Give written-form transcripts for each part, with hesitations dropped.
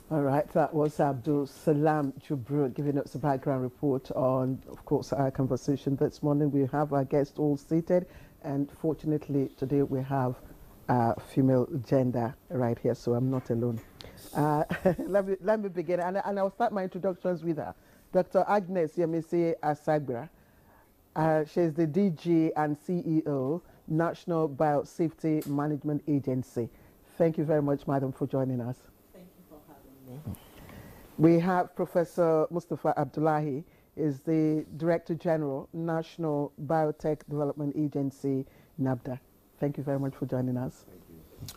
All right, that was Abdul Salam Jubrut giving us a background report on, of course, our conversation this morning. We have our guests all seated, and fortunately today we have female gender right here, so I'm not alone. Let me begin, and I'll start my introductions with her. Dr. Agnes Yemisi Asagbra. She's the DG and CEO, National Biosafety Management Agency. Thank you very much, madam, for joining us. Thank you for having me. We have Professor Mustafa Abdullahi, is the Director General, National Biotech Development Agency, NABDA. Thank you very much for joining us. Thank you.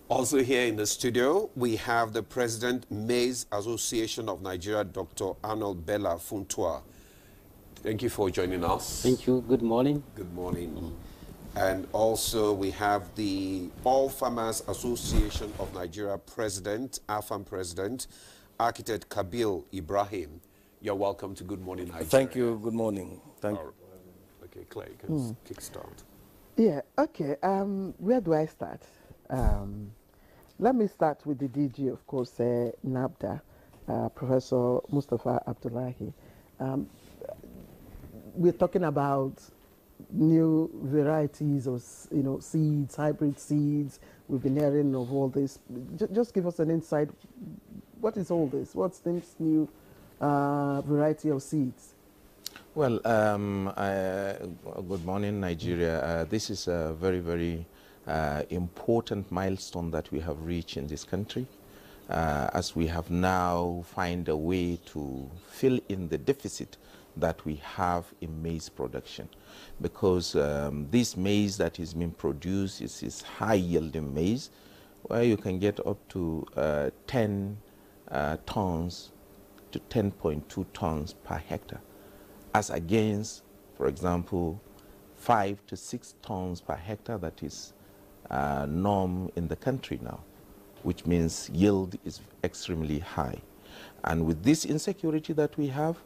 Also here in the studio, we have the President, Maize Association of Nigeria, Dr. Arnold Bella Funtua. Thank you for joining us. Thank you. Good morning. Good morning. And also we have the All Farmers Association of Nigeria President, AFAM President, Architect Kabil Ibrahim. You're welcome to Good Morning Nigeria. Thank you. Good morning. Thank you. Okay, Clay, you can kickstart. Yeah, okay. Where do I start? Let me start with the DG, of course, NABDA, Professor Mustafa Abdullahi. We're talking about new varieties of, seeds, hybrid seeds. We've been hearing of all this. Just give us an insight. What is all this? What's this new variety of seeds? Well, good morning, Nigeria. This is a very, very important milestone that we have reached in this country, as we have now find a way to fill in the deficit that we have in maize production, because this maize that is being produced is high-yielding maize, where you can get up to 10 tons to 10.2 tons per hectare, as against, for example, 5 to 6 tons per hectare that is norm in the country now, which means yield is extremely high. And with this insecurity that we have,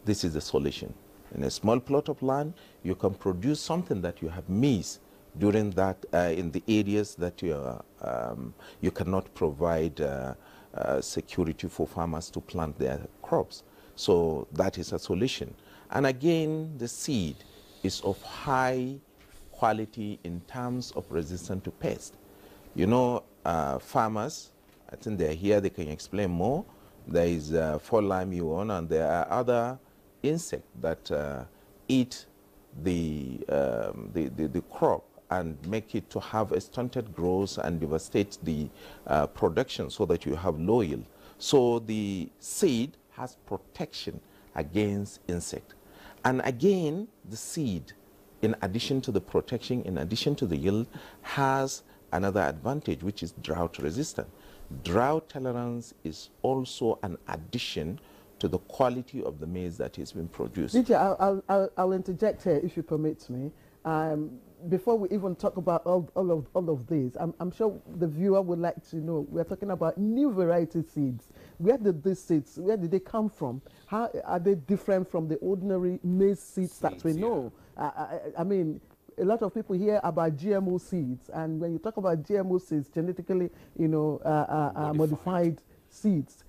this is the solution. In a small plot of land, you can produce something that you have missed during that, in the areas that you cannot provide security for farmers to plant their crops. So that is a solution. And again, the seed is of high quality in terms of resistance to pest. Farmers, I think they're here, they can explain more. There is fall limeone, and there are other insects that eat the crop and make it to have a stunted growth and devastate the production, so that you have low yield. So the seed has protection against insect. And again, the seed, in addition to the protection, in addition to the yield, has another advantage, which is drought resistant. Drought tolerance is also an addition to the quality of the maize that is being produced. DJ, I'll interject here, if you permit me. Before we even talk about all of this, I'm sure the viewer would like to know, we're talking about new variety seeds. Where did these seeds, where did they come from? How are they different from the ordinary maize seeds that we know? I mean, a lot of people hear about GMO seeds, and when you talk about GMO seeds, genetically, modified seeds.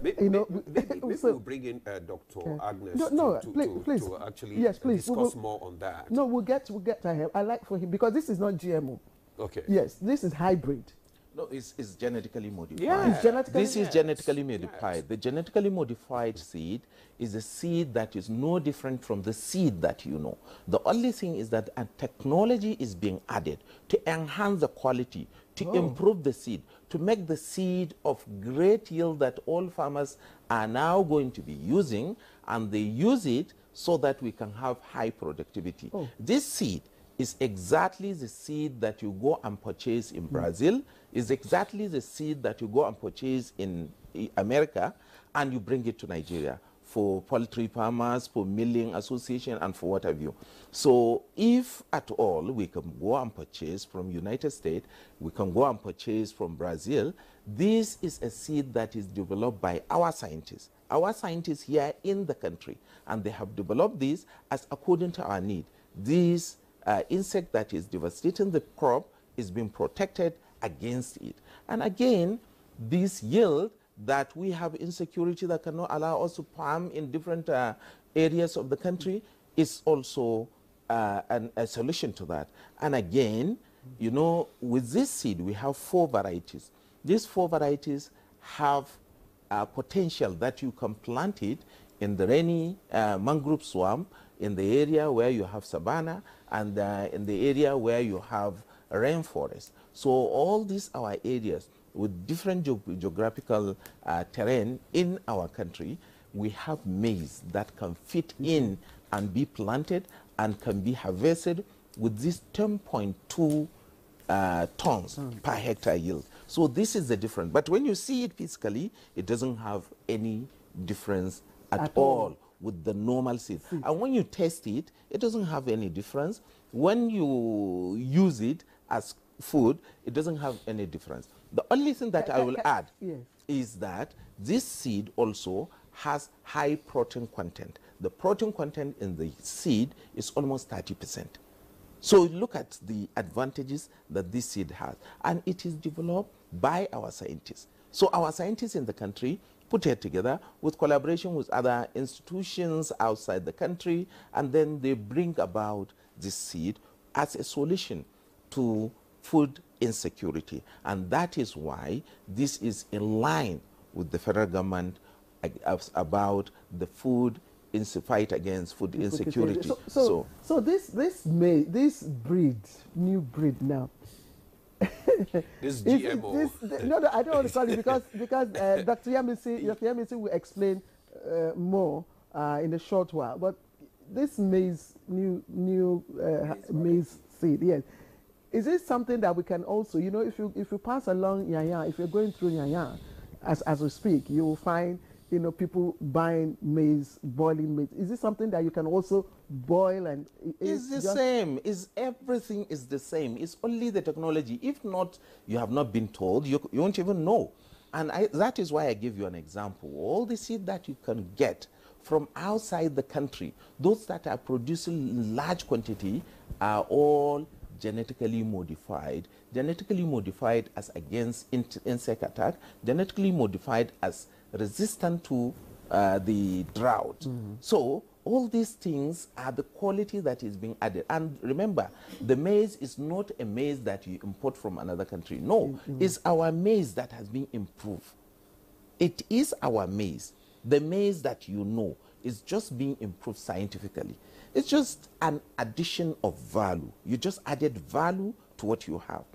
Maybe we'll bring in Dr. Agnes to actually discuss more on that. No, we'll get to him. I like for him, because this is not GMO. Okay. Yes, this is hybrid. No, it's genetically modified. Yeah. This is genetically modified. Yes. The genetically modified seed is a seed that is no different from the seed that you know. The only thing is that a technology is being added to enhance the quality, to improve the seed, to make the seed of great yield that all farmers are now going to be using, and they use it so that we can have high productivity. This seed is exactly the seed that you go and purchase in Brazil, is exactly the seed that you go and purchase in America, and you bring it to Nigeria for poultry farmers, for milling association, and for what have you. So if at all we can go and purchase from United States, we can go and purchase from Brazil, this is a seed that is developed by our scientists here in the country, and they have developed this as according to our need. This insect that is devastating the crop is being protected against it. And again, this yield that we have insecurity that cannot allow us to farm in different areas of the country is also a solution to that. And again, you know, with this seed, we have 4 varieties. These 4 varieties have potential that you can plant it in the rainy mangrove swamp, in the area where you have savanna, and in the area where you have rainforest. So all these are areas with different geographical terrain in our country. We have maize that can fit in and be planted and can be harvested with this 10.2 tons per hectare yield. So this is the difference. But when you see it physically, it doesn't have any difference at all with the normal seed. And when you test it, it doesn't have any difference. When you use it as food, it doesn't have any difference. The only thing that I will add is that this seed also has high protein content. The protein content in the seed is almost 30%. So look at the advantages that this seed has. And it is developed by our scientists. So our scientists in the country put it together with collaboration with other institutions outside the country, and then they bring about this seed as a solution to food insecurity. And that is why this is in line with the federal government about the food fight against food insecurity. So this breed, new breed now. This GMO. No, I don't want to call it because Dr. Yamisi will explain more in a short while. But this maize, new maize seed, yes. Is it something that we can also, you know, if you pass along Yanya, if you're going through Yanya, as we speak, you will find, you know, people buying maize, boiling maize. Is it something that you can also boil and? It's the same. Everything is the same. It's only the technology. If not, you have not been told. You won't even know. And that is why I give you an example. All the seed that you can get from outside the country, those that are producing in large quantity, are all genetically modified as against insect attack, genetically modified as resistant to the drought. So all these things are the quality that is being added. And remember, the maize is not a maize that you import from another country. No, it's our maize that has been improved. It is our maize. The maize that you know is just being improved scientifically. It's just an addition of value. You just added value to what you have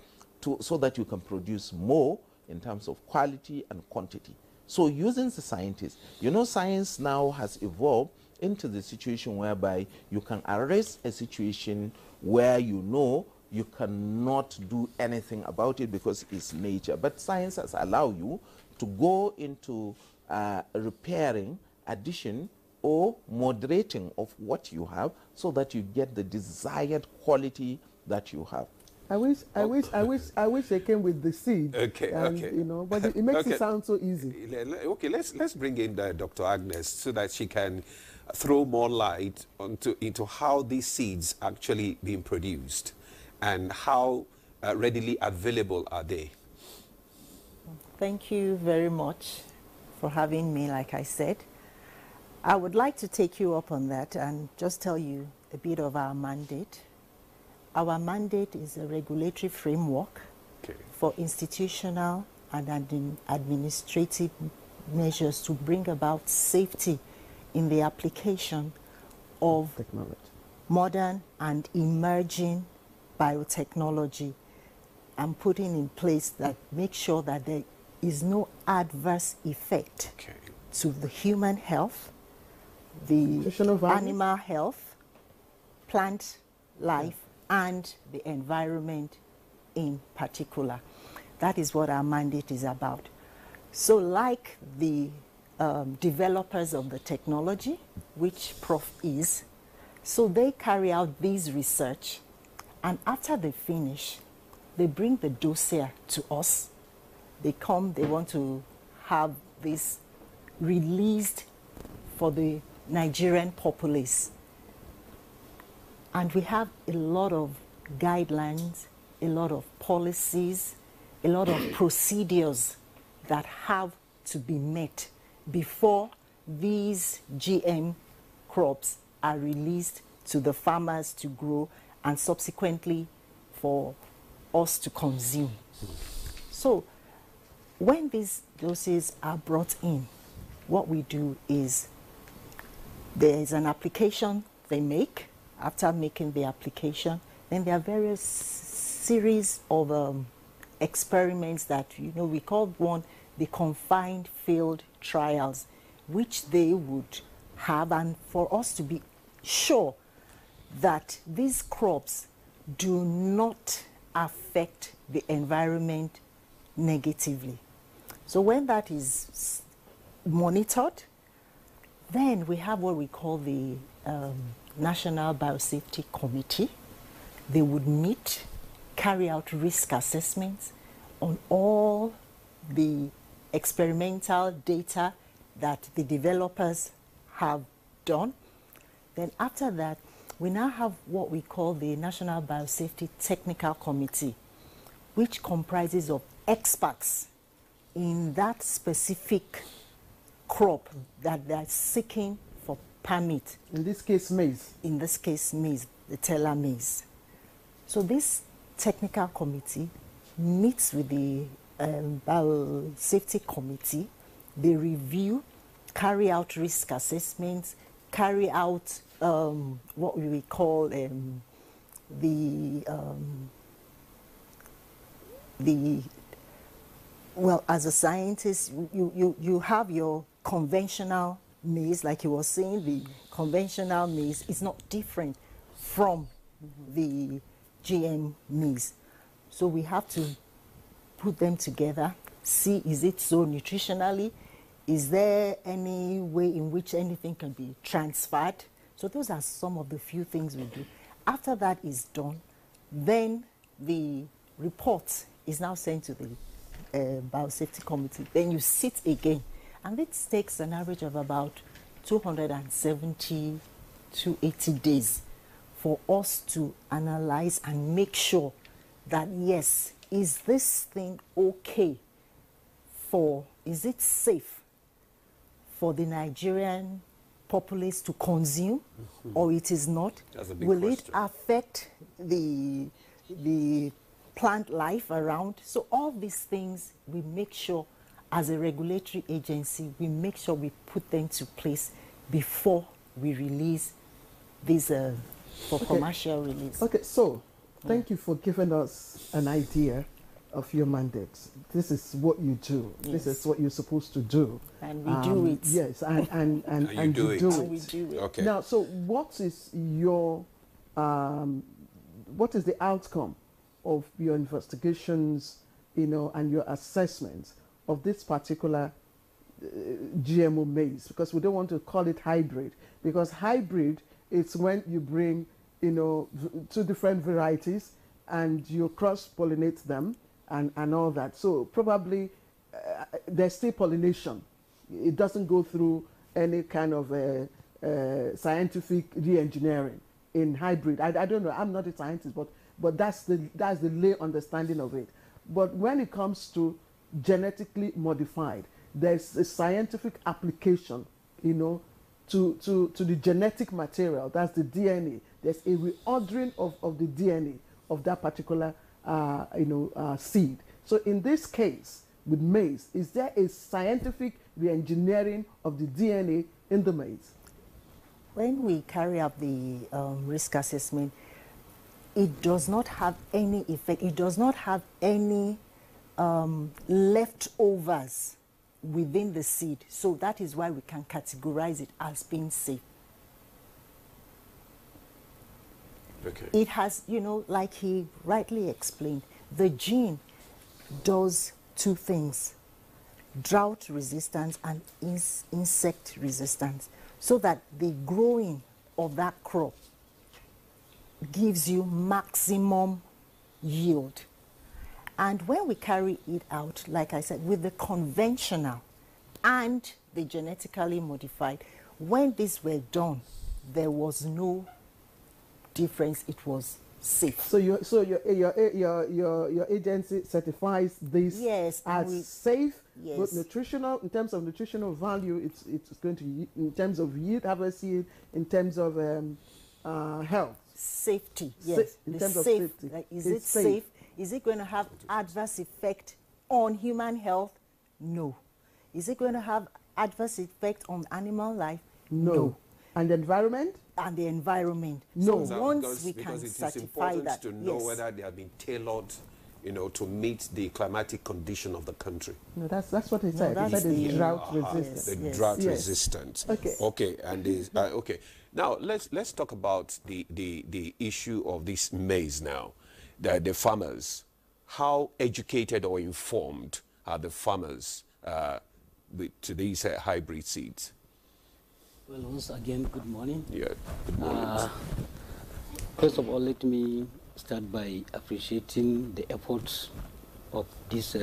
so that you can produce more in terms of quality and quantity. So using the scientists, you know, science now has evolved into the situation whereby you can arrest a situation where you know you cannot do anything about it because it's nature. But science has allowed you to go into repairing, addition, or moderating of what you have so that you get the desired quality that you have. I wish they came with the seed. Okay, okay. You know, but it makes it sound so easy. Okay, let's bring in Dr. Agnes so that she can throw more light into how these seeds actually being produced and how readily available are they. Thank you very much for having me, like I said. I would like to take you up on that and just tell you a bit of our mandate. Our mandate is a regulatory framework for institutional and administrative measures to bring about safety in the application of Technology. modern and emerging biotechnology, and putting in place that make sure that there is no adverse effect to the human health, the animal health, plant life, and the environment in particular. That is what our mandate is about. So like the developers of the technology, which Prof is, so they carry out these research, and after they finish, they bring the dossier to us. They come, they want to have this released for the Nigerian populace. And we have a lot of guidelines, a lot of policies, a lot of procedures that have to be met before these GM crops are released to the farmers to grow and subsequently for us to consume. So when these doses are brought in, what we do is there is an application they make. After making the application, then there are various series of experiments that, we call one the confined field trials, which they would have, and for us to be sure that these crops do not affect the environment negatively. So when that is monitored, then we have what we call the National Biosafety Committee. They would meet, carry out risk assessments on all the experimental data that the developers have done. Then after that, we now have what we call the National Biosafety Technical Committee, which comprises of experts in that specific crop that they are seeking for permit. In this case, maize. In this case, maize, the teller maize. So this technical committee meets with the Biosafety Committee. They review, carry out risk assessments, carry out what we call well, as a scientist, you have your conventional maize, like you were saying. The conventional maize is not different from the GM maize. So we have to put them together, see, is it so nutritionally? Is there any way in which anything can be transferred? So those are some of the few things we do. After that is done, then the report is now sent to the Biosafety Committee. Then you sit again, and it takes an average of about 270 to 80 days for us to analyze and make sure that, yes, is this thing okay is it safe for the Nigerian populace to consume, or it is not? That's a big Will question. it affect the plant life around? So all these things, we make sure as a regulatory agency, we make sure we put them to place before we release these for commercial release. Okay, so thank you for giving us an idea of your mandate. This is what you do. Yes. This is what you're supposed to do. And we do it. Yes, and you do it. And we do it. Okay. Now, so what is your, what is the outcome of your investigations, and your assessments of this particular GMO maize? Because we don't want to call it hybrid, because hybrid is when you bring, two different varieties and you cross-pollinate them and all that. So probably there's still pollination. It doesn't go through any kind of scientific re-engineering in hybrid. I don't know. I'm not a scientist, but that's the lay understanding of it. But when it comes to genetically modified, there's a scientific application, to the genetic material. That's the DNA. There's a reordering of the DNA of that particular seed. So in this case with maize, is there a scientific re-engineering of the DNA in the maize? When we carry out the risk assessment, it does not have any effect. It does not have any leftovers within the seed. So that is why we can categorize it as being safe. Okay. It has, like he rightly explained, the gene does two things: drought resistance and insect resistance, so that the growing of that crop gives you maximum yield. And when we carry it out, like I said, with the conventional and the genetically modified, when these were done, there was no difference. It was safe. So your agency certifies this Yes, as safe, yes. but nutritional, in terms of nutritional value, it's going to, in terms of yield, harvest yield, in terms of health. Safety, yes. In terms of safe, safety. like, is It's it safe? Is it going to have adverse effect on human health? No. Is it going to have adverse effect on animal life? No. And the environment? And the environment. No. So once we can because it is certify important that, to know yes. whether they have been tailored, you know, to meet the climatic condition of the country. No, that's what he said. He that's said it's the- drought resistant. The Yes. drought Yes. resistant. Okay. Okay, and okay. Now let's talk about the issue of this maize now. The farmers, how educated or informed are the farmers to these hybrid seeds? Well, once again, good morning. Yeah. Good morning. First of all, let me start by appreciating the efforts of this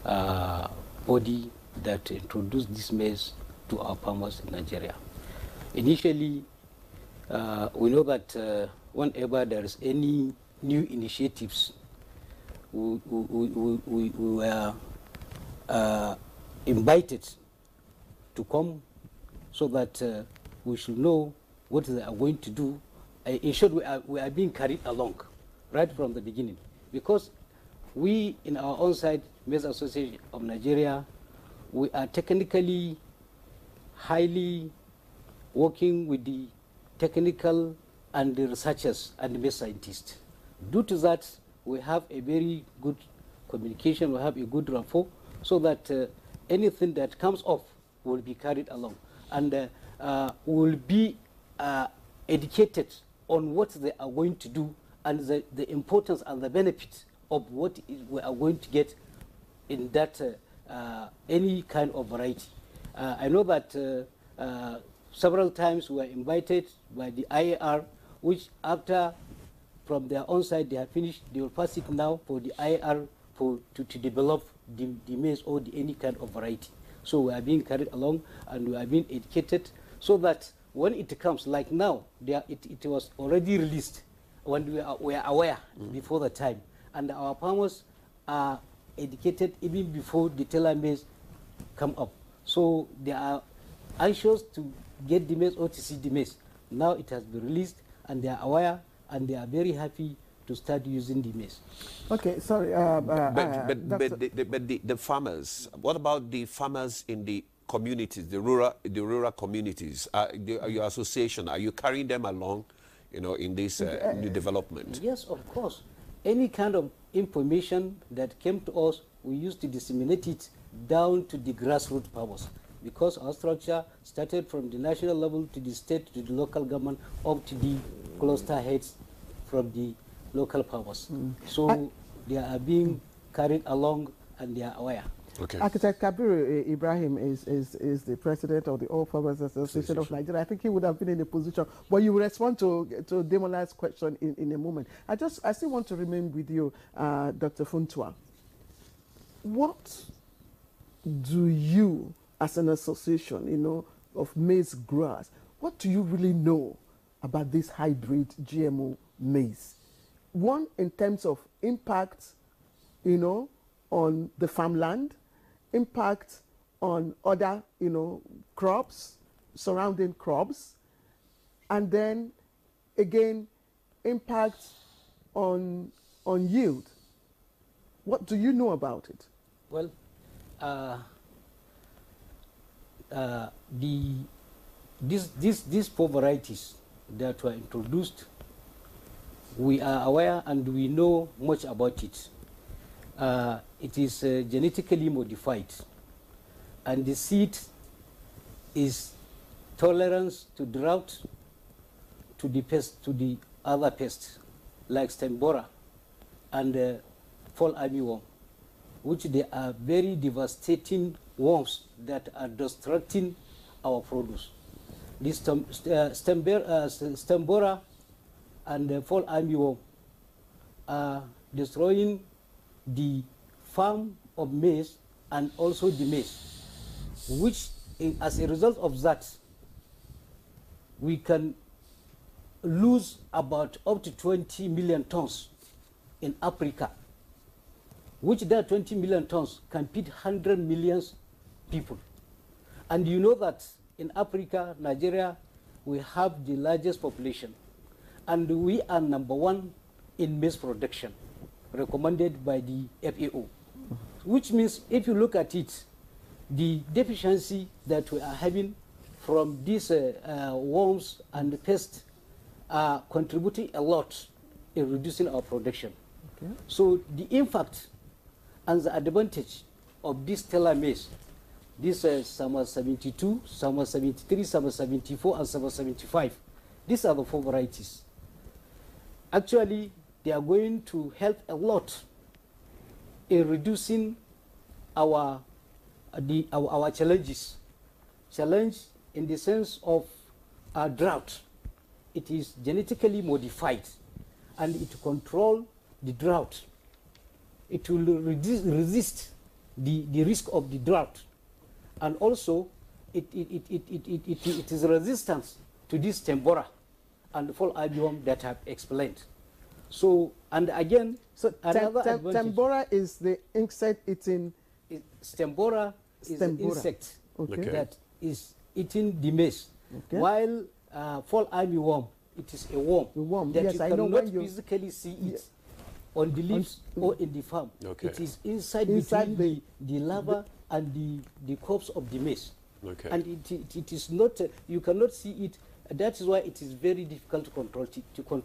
body that introduced this maize to our farmers in Nigeria. Initially, we know that whenever there is any new initiatives, we were invited to come so that we should know what they are going to do. In short, we are being carried along right from the beginning, because we, in our own side, Maize Association of Nigeria, we are technically highly working with the technical and the researchers and the maize scientists. Due to that, we have a very good communication, we have a good rapport, so that anything that comes off will be carried along, and will be educated on what they are going to do, and the importance and the benefit of what we are going to get in that any kind of variety. I know that several times we were invited by the IAR, which after from their own side they have finished, they will pass it now for the IAR to develop the maize or any kind of variety. So we are being carried along and we are being educated, so that when it comes, like now, it was already released when we are aware before the time, and our farmers are educated even before the tailor maize come up. So they are anxious to get the maize or to see the maize. Now it has been released and they are aware and they are very happy to start using the maize. Okay, sorry. But the farmers, what about the farmers in the communities, the rural communities? Your association, are you carrying them along, you know, in this new development? Yes, of course. Any kind of information that came to us, we used to disseminate it down to the grassroots powers, because our structure started from the national level to the state to the local government up to the cluster heads from the local powers. So they are being carried along and they are aware. Okay. Architect Kabiru Ibrahim is the president of the All Farmers Association of Nigeria. I think he would have been in a position, but you will respond to Demola's question in a moment. I still want to remain with you, Dr. Funtua. What do you, as an association, you know, of maize growers, what do you really know about this hybrid GMO maize? One, in terms of impact, you know, on the farmland, impact on other, you know, crops, surrounding crops, and then again, impact on yield. What do you know about it? Well, these four varieties that were introduced, we are aware and we know much about it. It is genetically modified, and the seed is tolerance to drought, to the pest, to the other pests like stem borer and fall armyworm, which they are very devastating worms that are destructing our produce. This stem borer and fall armyworm are destroying the farm of maize and also the maize, which as a result of that, we can lose about up to 20 million tons in Africa, which that 20 million tons can feed 100 million people. And you know that in Africa, Nigeria, we have the largest population, and we are #1 in maize production, recommended by the FAO, which means if you look at it, the deficiency that we are having from these worms and pests are contributing a lot in reducing our production. Okay. So the impact and the advantage of this Stella maize, this Summer 72, Summer 73, Summer 74, and Summer 75, these are the 4 varieties. Actually, they are going to help a lot in reducing our challenges. Challenge in the sense of drought. It is genetically modified, and it controls the drought. It will resist the risk of the drought, and also it is resistant to this Stembora and fall armyworm that I have explained. So, and again, so Stembora is the insect eating. Stembora is an insect that is eating the maize, while fall armyworm, it is a worm that you cannot physically see it on the leaves or in the farm. It is inside between the larva and the corpse of the maize. And it is not, you cannot see it. That is why it is very difficult to control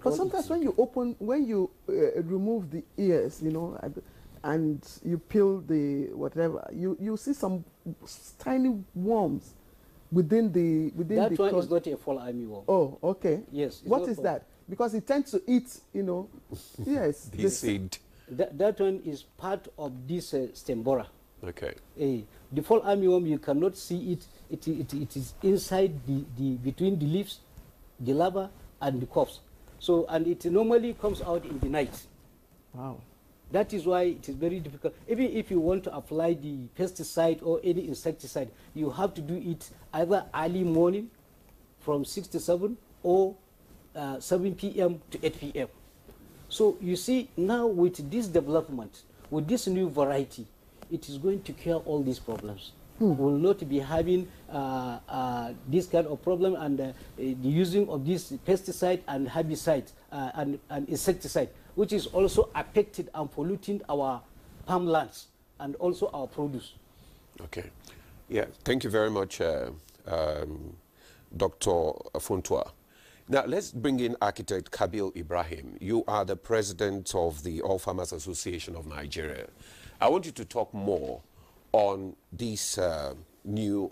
But sometimes when you remove the ears, you know, and you peel the whatever, you see some tiny worms within the that one is not a fall armyworm. Oh, okay. Yes. What is that? Because it tends to eat, you know. Yes. The seed. That one is part of this Stembora. Okay. The fall armyworm, you cannot see it. It is inside between the leaves, the larva, and the corpse. So, and it normally comes out in the night. Wow. That is why it is very difficult. Even if you want to apply the pesticide or any insecticide, you have to do it either early morning from 6 to 7 or 7 p.m. to 8 p.m. So you see, now with this development, with this new variety, it is going to cure all these problems. We will not be having this kind of problem, and the using of this pesticide and herbicide and insecticide, which is also affected and polluting our farmlands and also our produce. Okay. Yeah, thank you very much, Dr. Funtua. Now, let's bring in architect Kabil Ibrahim. You are the president of the All Farmers Association of Nigeria. I want you to talk more on this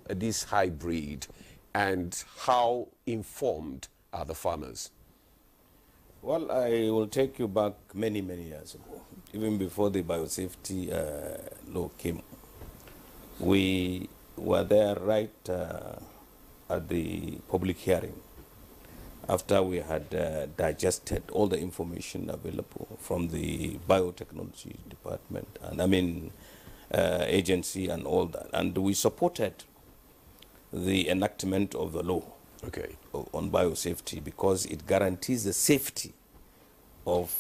this hybrid and how informed are the farmers. Well, I will take you back many, many years ago, even before the biosafety law came. We were there right at the public hearing after we had digested all the information available from the biotechnology department, and I mean agency and all that. And we supported the enactment of the law on biosafety because it guarantees the safety of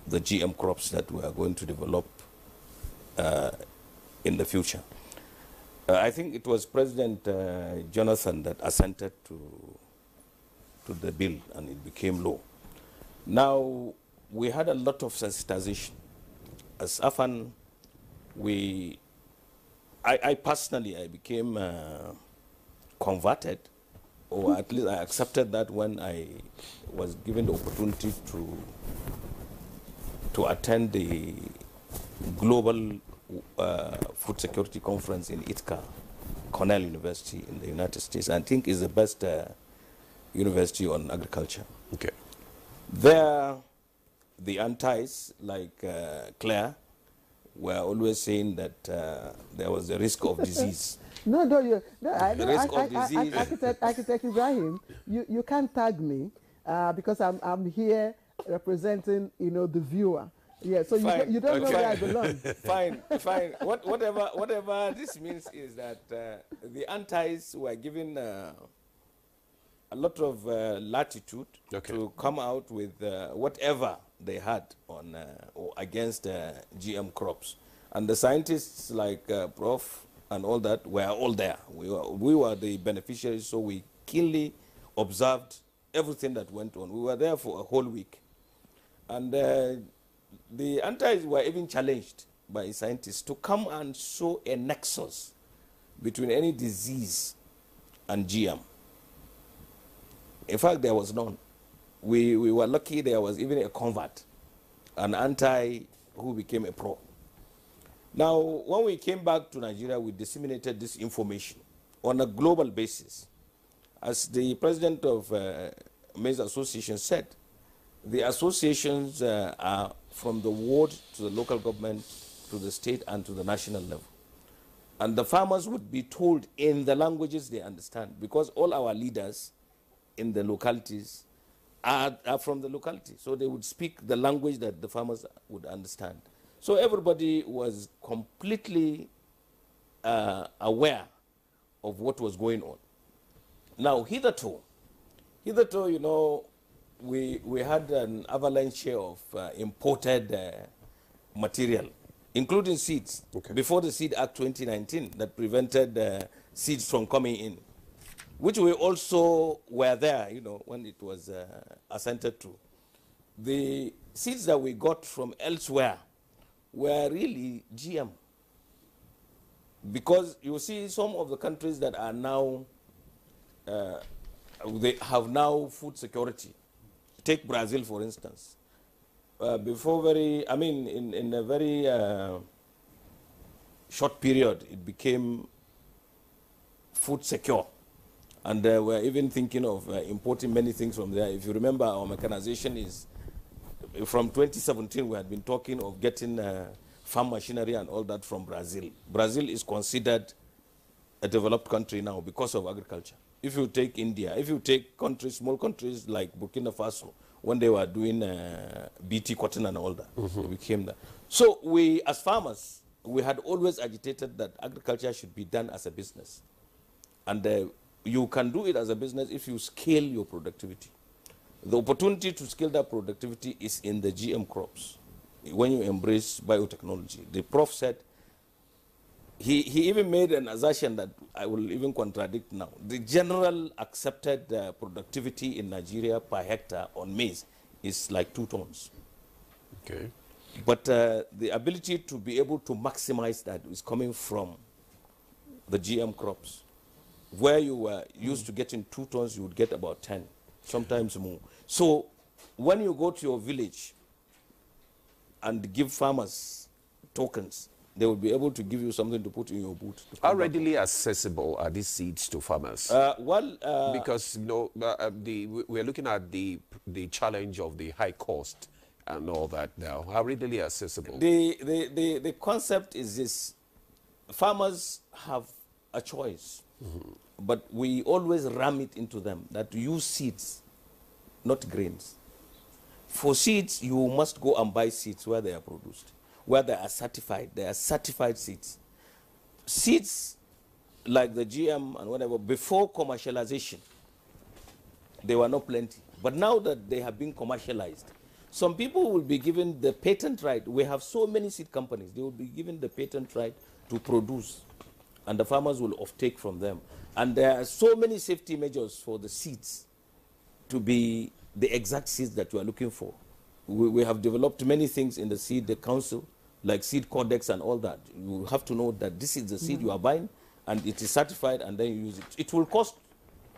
the GM crops that we are going to develop in the future. I think it was President Jonathan that assented to the bill, and it became law. Now, we had a lot of sensitization. As AFAN, I personally, I became converted, or at least I accepted that when I was given the opportunity to attend the Global Food Security Conference in Ithaca, Cornell University in the United States. I think is the best university on agriculture. Okay. There, the antis, like Claire, were always saying that there was a risk of disease. No, I know. Risk of disease. Architect Ibrahim, you can't tag me because I'm here representing, you know, the viewer. Yeah, so you don't know where I belong. Fine. Whatever this means is that the antis were given a lot of latitude to come out with whatever they had on or against GM crops. And the scientists like Prof and all that were all there. We were the beneficiaries, so we keenly observed everything that went on. We were there for a whole week. And the antis were even challenged by scientists to come and show a nexus between any disease and GM. In fact, there was none. We were lucky there was even a convert, an anti who became a pro. Now, when we came back to Nigeria, we disseminated this information on a global basis. As the president of Maize Association said, the associations are from the ward to the local government, to the state, and to the national level. And the farmers would be told in the languages they understand, because all our leaders in the localities are from the locality. So they would speak the language that the farmers would understand. So everybody was completely aware of what was going on. Now, hitherto, you know, we had an avalanche of imported material, including seeds, before the Seed Act 2019 that prevented seeds from coming in, which we also were there, you know, when it was assented to. The seeds that we got from elsewhere were really GM. Because you see some of the countries that are now, they have now food security. Take Brazil, for instance. In a very short period, it became food secure. And we're even thinking of importing many things from there. If you remember, our mechanization is, from 2017, we had been talking of getting farm machinery and all that from Brazil. Brazil is considered a developed country now because of agriculture. If you take India, if you take countries, small countries like Burkina Faso, when they were doing BT cotton and all that, it became that. So we, as farmers, we had always agitated that agriculture should be done as a business. And you can do it as a business if you scale your productivity. The opportunity to scale that productivity is in the GM crops, when you embrace biotechnology. The Prof said, he even made an assertion that I will even contradict now. The general accepted productivity in Nigeria per hectare on maize is like 2 tons. Okay. But the ability to be able to maximize that is coming from the GM crops. Where you were used to getting 2 tons, you would get about 10, sometimes more. So when you go to your village and give farmers tokens, they will be able to give you something to put in your boot. How readily accessible are these seeds to farmers? Because you know, we're looking at the challenge of the high cost and all that now. How readily accessible? The concept is this: farmers have a choice, but we always ram it into them that use seeds, not grains. For seeds, you must go and buy seeds where they are produced, where they are certified. They are certified seeds. Seeds like the GM and whatever, before commercialization, they were not plenty. But now that they have been commercialized, some people will be given the patent right. We have so many seed companies. They will be given the patent right to produce, and the farmers will offtake from them. And there are so many safety measures for the seeds to be the exact seeds that you are looking for. We have developed many things in the seed, the council, like seed codex and all that. You have to know that this is the seed you are buying, and it is certified, and then you use it. It will cost,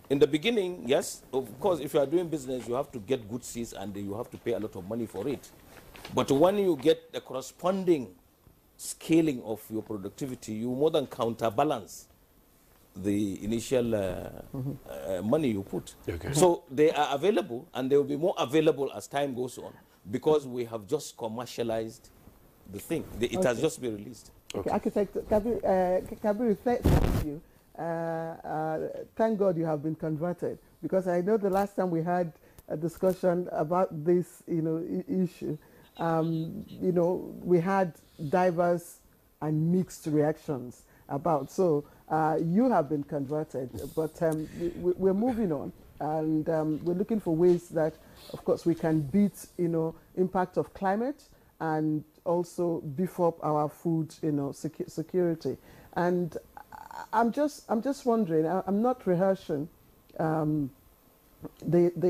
in the beginning, yes, of course, if you are doing business, you have to get good seeds, and you have to pay a lot of money for it. But when you get the corresponding scaling of your productivity, you more than counterbalance the initial money you put. Okay. So they are available, and they will be more available as time goes on, because we have just commercialized the thing. It has just been released. Okay. Architect Kabir, thank you. Thank God you have been converted, because I know the last time we had a discussion about this, issue, we had diverse and mixed reactions about. So you have been converted, but we're moving on and we're looking for ways that, of course, we can beat, impact of climate and also beef up our food, security. And I'm just wondering. I'm not rehearsing the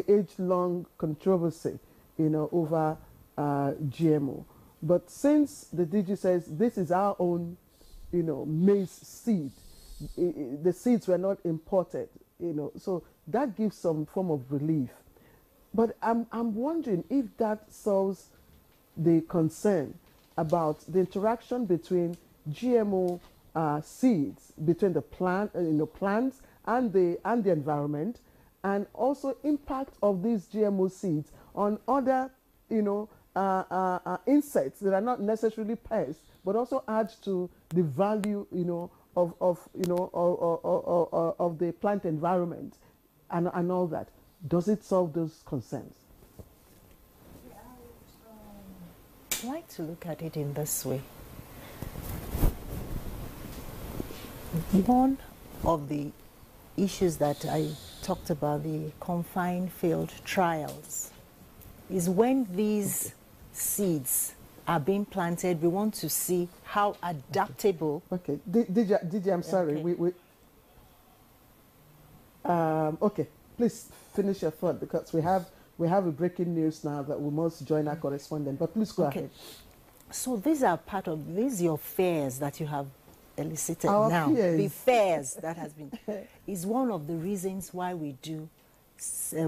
age-long controversy, over GMO. But since the DG says this is our own, maize seed, the seeds were not imported, so that gives some form of relief. But I'm wondering if that solves the concern about the interaction between GMO seeds, between the plants and the environment, and also impact of these GMO seeds on other, insects that are not necessarily pests, but also add to the value, of the plant environment, and all that. Does it solve those concerns? I'd like to look at it in this way. One of the issues that I talked about, the confined field trials, is when these seeds are being planted, we want to see how adaptable. Okay, DJ, I'm sorry. Okay. Okay, please finish your thought, because we have a breaking news now that we must join our correspondent. But please go ahead. So these are part of your fears that you have elicited Our now. fears. The fears that has been is one of the reasons why we do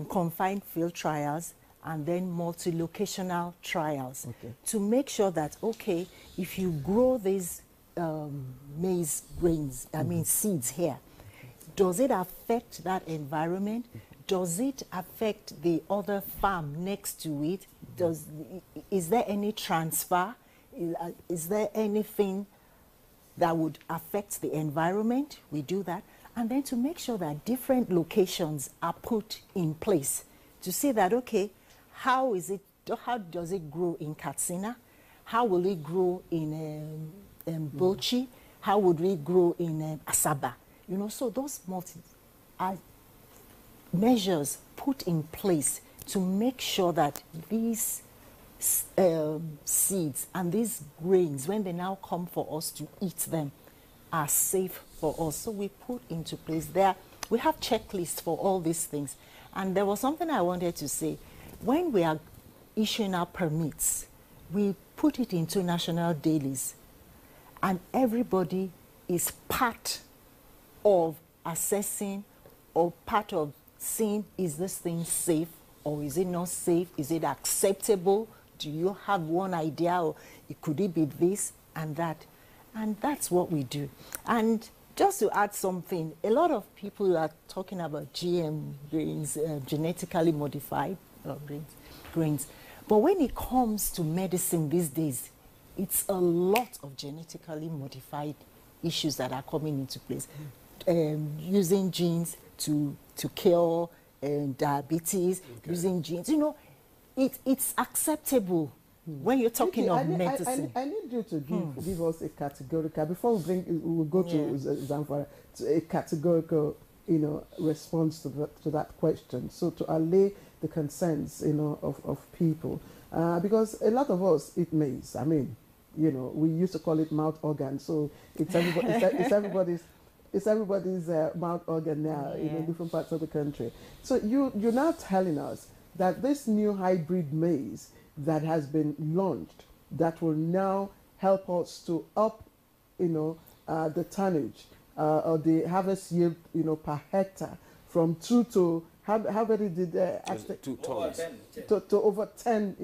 confined field trials and then multi-locational trials, to make sure that, okay, if you grow these maize grains, seeds here, does it affect that environment? Does it affect the other farm next to it? Is there any transfer? Is there anything that would affect the environment? We do that. And then to make sure that different locations are put in place to see that, okay, how does it grow in Katsina? How will it grow in Bauchi? How would it grow in Asaba? So those measures put in place to make sure that these seeds and these grains, when they now come for us to eat them, are safe for us. So we put into place there. We have checklists for all these things. And there was something I wanted to say. When we are issuing our permits, we put it into national dailies, and everybody is part of assessing or part of seeing, is this thing safe or is it not safe? Is it acceptable? Do you have one idea, or could it be this and that? And that's what we do. And just to add something, a lot of people are talking about GM grains, genetically modified grains. But when it comes to medicine these days, it's a lot of genetically modified issues that are coming into place. Using genes to cure diabetes, using genes, it's acceptable when you're talking of medicine. I need you to give us a categorical, before we'll go to Zamfara, a categorical, response to that question. So to allay the concerns, of people, because a lot of us eat maize. We used to call it mouth organ. So it's everybody's mouth organ now in different parts of the country. So you're now telling us that this new hybrid maize that has been launched, that will now help us to up, the tonnage or the harvest yield, per hectare from 2 to how many did 2 tons to over 10,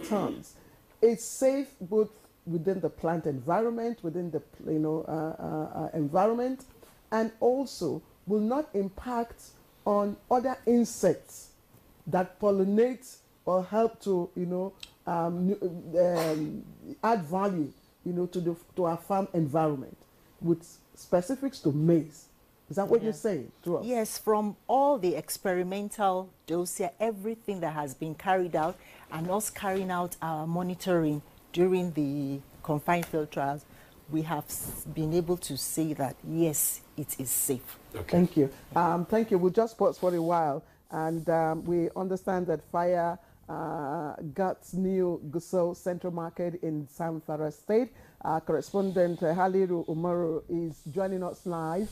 tons. It's safe both within the plant environment, within the environment, and also will not impact on other insects that pollinate or help to add value to our farm environment, with specifics to maize. Is that what you're saying to us? Yes, from all the experimental dossier, everything that has been carried out, and us carrying out our monitoring during the confined field trials, we have been able to say that yes, it is safe. Okay. Thank you. Thank you. We'll just pause for a while. And we understand that fire got new Gusau Central Market in Zamfara State. Correspondent Haliru Umaru is joining us live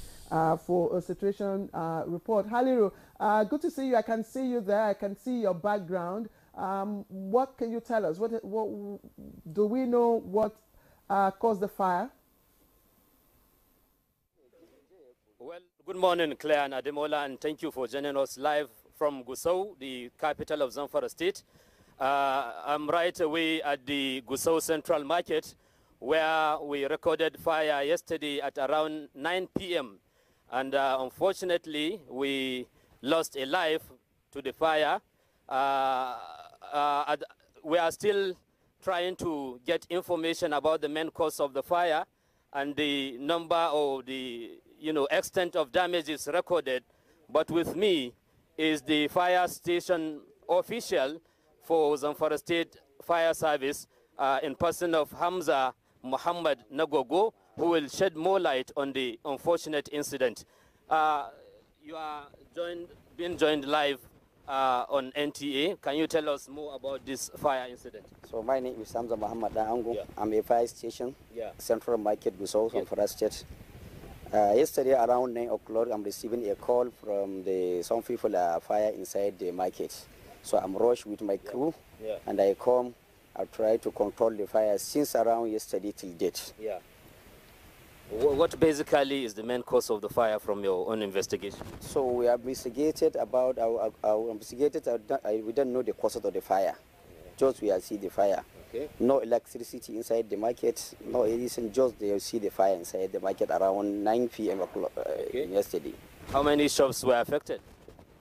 for a situation report. Haliru, good to see you. I can see you there. I can see your background. What can you tell us? What do we know what caused the fire? Well, good morning, Claire and Ademola, and thank you for joining us live from Gusau, the capital of Zamfara State. I'm right away at the Gusau Central Market, where we recorded fire yesterday at around 9 p.m. And unfortunately, we lost a life to the fire. We are still trying to get information about the main cause of the fire and the number or the extent of damages recorded. But with me is the fire station official for Zamfara State Fire Service in person of Hamza Muhammad Nagogo, who will shed more light on the unfortunate incident. You are being joined live on NTA. Can you tell us more about this fire incident? So my name is Hamza Muhammad Nagogo. Yeah. I'm a fire station, Central Market, Gusau, Zamfara State. Yesterday around 9 o'clock, I'm receiving a call from some people fire inside the market. So I'm rushed with my crew, and I come. I try to control the fire since around yesterday till date. Yeah. What basically is the main cause of the fire from your own investigation? So we have investigated about our investigated. We don't know the cause of the fire. Just we have seen the fire. Okay. No electricity inside the market. No anything. Just they see the fire inside the market around 9 p.m. Yesterday. How many shops were affected?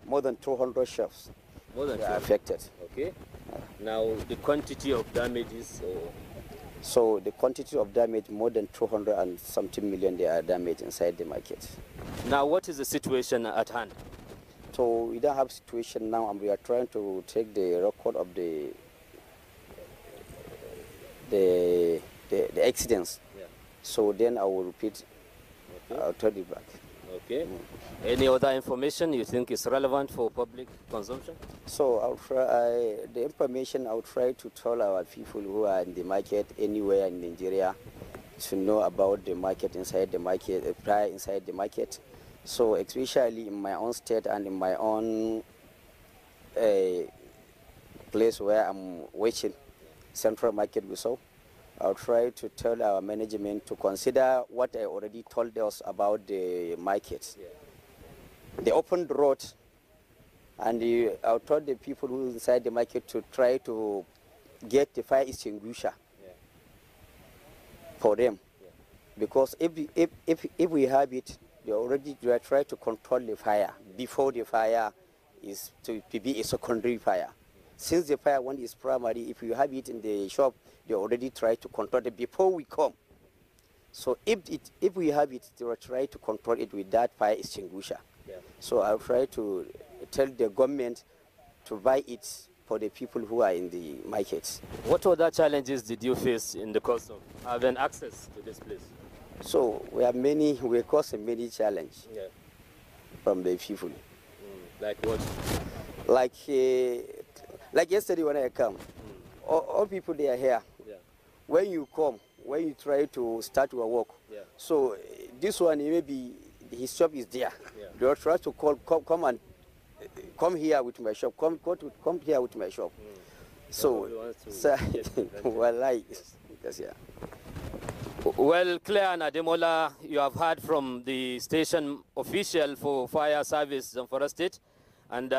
More than 200 shops. More than were affected. Okay. Now the quantity of damages. So the quantity of damage, more than 200 and something million, they are damaged inside the market. Now what is the situation at hand? So we don't have situation now, and we are trying to take the record of the accidents. Yeah. So then I will repeat. Okay. I'll tell you back. Okay. Any other information you think is relevant for public consumption? So I'll try, the information I'll try to tell our people who are in the market anywhere in Nigeria to know about the market inside the market, prior inside the market. So especially in my own state and in my own place where I'm working, Central Market Gusau, I'll try to tell our management to consider what I already told us about the markets. Yeah. The open road, and I told the people who inside the market to try to get the fire extinguisher for them. Yeah. Because if we have it, they already try to control the fire before the fire is to be a secondary fire. Since the fire one is primary, if you have it in the shop, they already try to control it before we come. So if we have it, they will try to control it with that fire extinguisher. Yeah. So I'll try to tell the government to buy it for the people who are in the markets. What other challenges did you face in the course of having access to this place? So we cause many challenges from the people. Like what? Like yesterday when I come, all people they are here. Yeah. When you come, when you try to start your work, so this one maybe his shop is there. Yeah. They will try to come here with my shop. Come here with my shop. So well, Well, Claire and Ademola, you have heard from the station official for fire service Zamfara State, and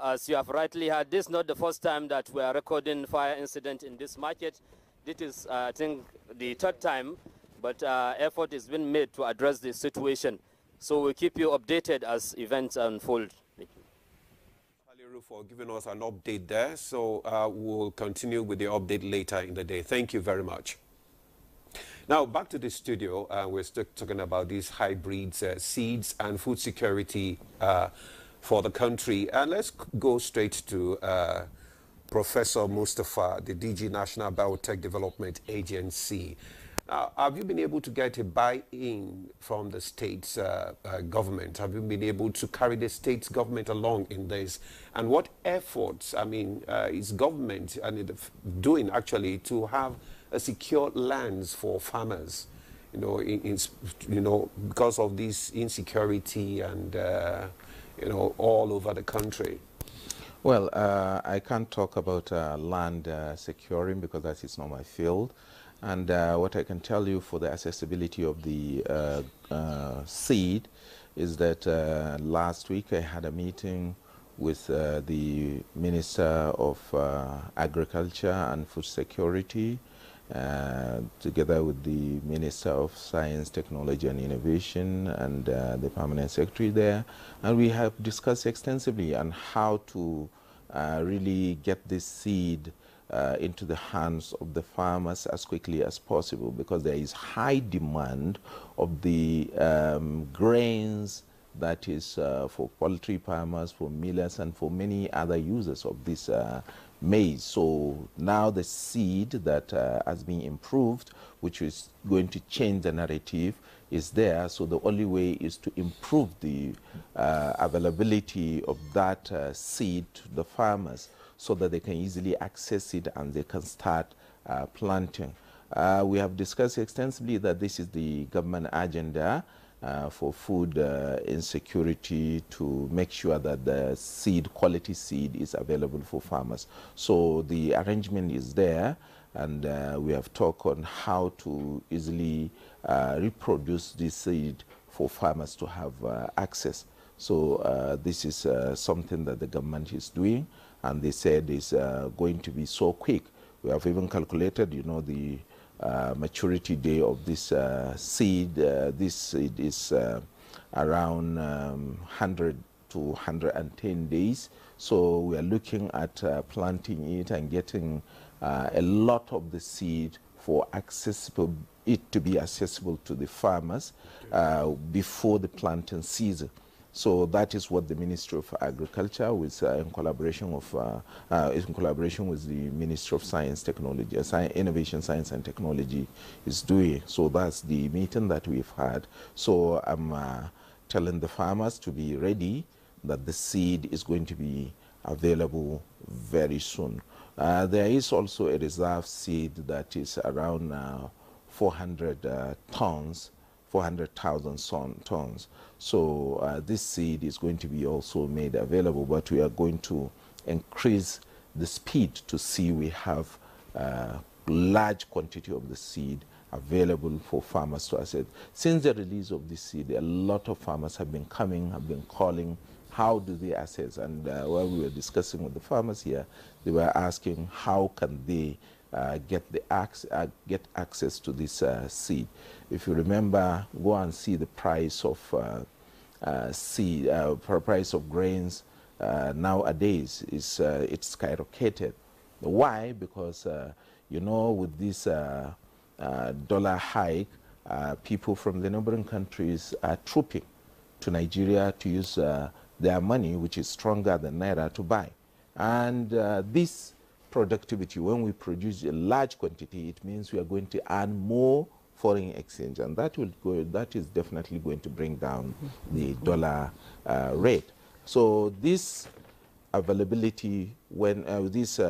as you have rightly heard, this is not the first time that we are recording fire incident in this market. This is, I think, the third time, but effort has been made to address the situation. So we'll keep you updated as events unfold. Thank you. Haliru, for giving us an update there. So we'll continue with the update later in the day. Thank you very much. Now, back to the studio. We're still talking about these hybrids, seeds, and food security for the country. And let's go straight to Professor Mustafa, the DG National Biotech Development Agency. Now, have you been able to get a buy-in from the state's government? Have you been able to carry the state's government along in this? And what efforts, I mean, is government doing actually to have a secure lands for farmers? You know, because of this insecurity and you know, all over the country. Well, I can't talk about land securing because that is not my field. And what I can tell you for the accessibility of the seed is that last week I had a meeting with the Minister of Agriculture and Food Security, together with the Minister of Science, Technology and Innovation and the Permanent Secretary there. And we have discussed extensively on how to really get this seed into the hands of the farmers as quickly as possible, because there is high demand of the grains that is for poultry farmers, for millers, and for many other users of this maize. So now the seed that has been improved, which is going to change the narrative, is there. So the only way is to improve the availability of that seed to the farmers, so that they can easily access it and they can start planting. We have discussed extensively that this is the government agenda for food insecurity, to make sure that the seed, quality seed, is available for farmers. So the arrangement is there, and we have talked on how to easily reproduce this seed for farmers to have access. So this is something that the government is doing, and they said is going to be so quick. We have even calculated, you know, the maturity day of this seed. This seed is around 100 to 110 days. So we are looking at planting it and getting a lot of the seed for it to be accessible to the farmers before the planting season. So that is what the Ministry of Agriculture, with in collaboration with the Ministry of Science, Technology, Innovation, Science and Technology, is doing. So that's the meeting that we've had. So I'm telling the farmers to be ready, that the seed is going to be available very soon. There is also a reserve seed that is around 400 tons. 400,000 tons. So this seed is going to be also made available, but we are going to increase the speed to see we have large quantity of the seed available for farmers to access. Since the release of this seed, a lot of farmers have been coming, have been calling, how do they access? And while we were discussing with the farmers here, they were asking how can they get access to this seed. If you remember, go and see the price of seed, price of grains nowadays is it's skyrocketed. Why? Because you know, with this dollar hike, people from the neighboring countries are trooping to Nigeria to use their money, which is stronger than Naira, to buy. And this productivity, when we produce a large quantity, it means we are going to earn more foreign exchange, and that is definitely going to bring down the dollar rate. So this availability, when this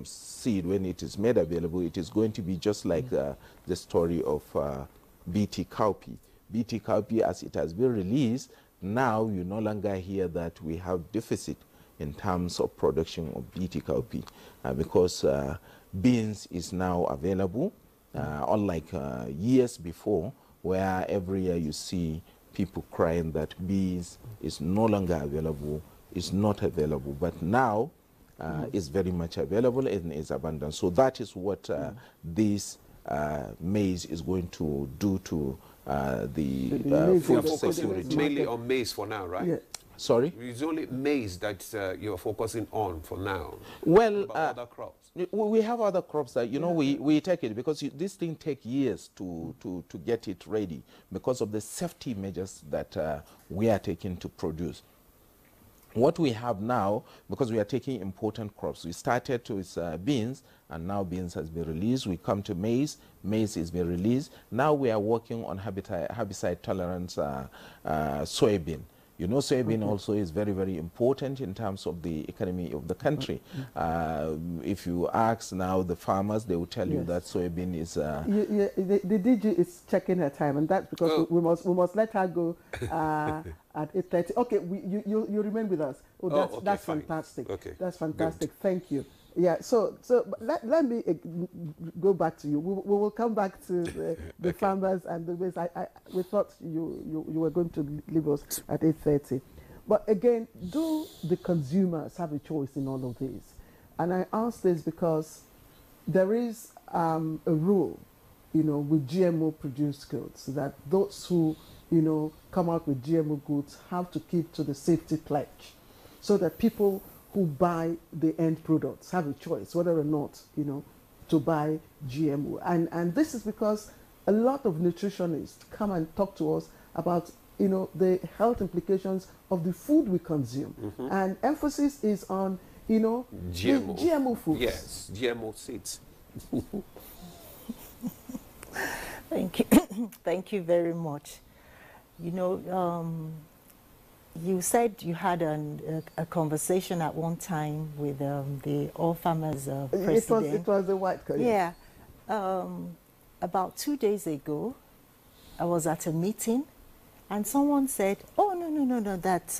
seed, when it is made available, it is going to be just like the story of BT Cowpea. BT Cowpea, as it has been released, now you no longer hear that we have deficit in terms of production of BT cowpea, because beans is now available, unlike years before, where every year you see people crying that beans is no longer available, is not available. But now it's very much available and is abundant. So that is what this maize is going to do to the food security. Mainly on maize for now, right? Yeah. Sorry? It's only maize that you're focusing on for now. Well, other crops? We have other crops that, you know, we take it because this thing takes years to get it ready because of the safety measures that we are taking to produce. What we have now, because we are taking important crops, we started with beans, and now beans has been released. We come to maize, maize has been released. Now we are working on herbicide tolerant soybean. You know, soybean also is very, very important in terms of the economy of the country. If you ask now the farmers, they will tell you that soybean is... the DG is checking her time, and that's because we must let her go at 8:30. Okay, you remain with us. Oh, that's fantastic. Okay. That's fantastic. Good. Thank you. Yeah, so let me go back to you. We will come back to the farmers and the ways. We thought you were going to leave us at 8:30. But again, do the consumers have a choice in all of this? And I ask this because there is a rule, you know, with GMO produced goods, that those who, you know, come out with GMO goods have to keep to the safety pledge, so that people who buy the end products have a choice whether or not, you know, to buy GMO. And this is because a lot of nutritionists come and talk to us about, you know, the health implications of the food we consume. And emphasis is on, you know, GMO foods. Yes, GMO seeds. Thank you. Thank you very much. You know, you said you had a conversation at one time with the All Farmers president. It was the white color. Yeah. About 2 days ago, I was at a meeting, and someone said, "Oh, no, that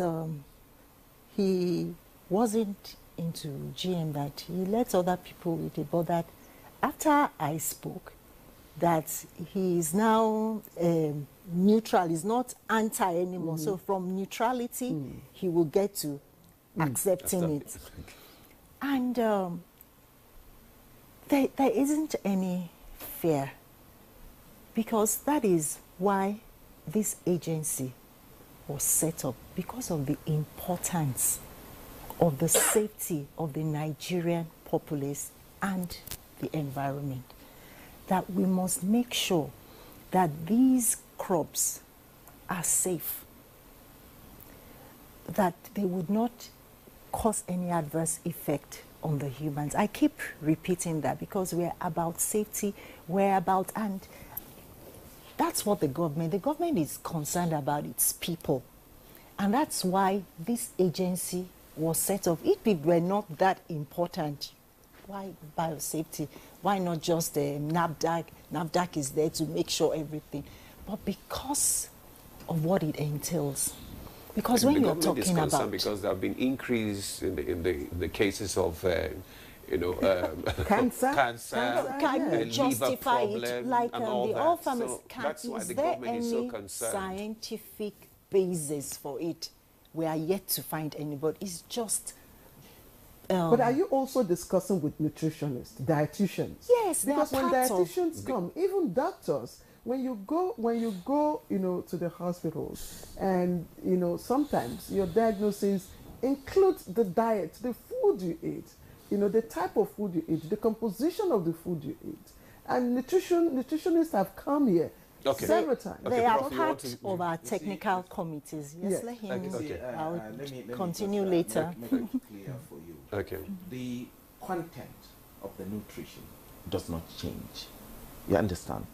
he wasn't into GM, that he lets other people eat it, but that after I spoke, that he is now neutral, is not anti anymore. So from neutrality, he will get to accepting it. And there isn't any fear, because that is why this agency was set up, because of the importance of the safety of the Nigerian populace and the environment. That we must make sure that these crops are safe, that they would not cause any adverse effect on the humans. I keep repeating that because we're about safety, and that's what the government is concerned about, its people. And that's why this agency was set up. If it were not that important, why biosafety? Why not just NAFDAC? NAFDAC is there to make sure everything. But because of what it entails. Because when you're talking about... because there have been increase in the cases of, you know... cancer. Can you justify it? Like the All Farmers, is there any scientific basis for it? We are yet to find anybody. It's just... but are you also discussing with nutritionists, dietitians? Yes, because when dietitians come, even doctors, when you go, you know, to the hospitals, and you know, sometimes your diagnosis includes the diet, the food you eat, you know, the type of food you eat, the composition of the food you eat, and nutritionists have come here. Several times. They are part of our technical committees. Yes, let him. I'll continue later. Make it clear for you. Okay. The content of the nutrition does not change. You understand?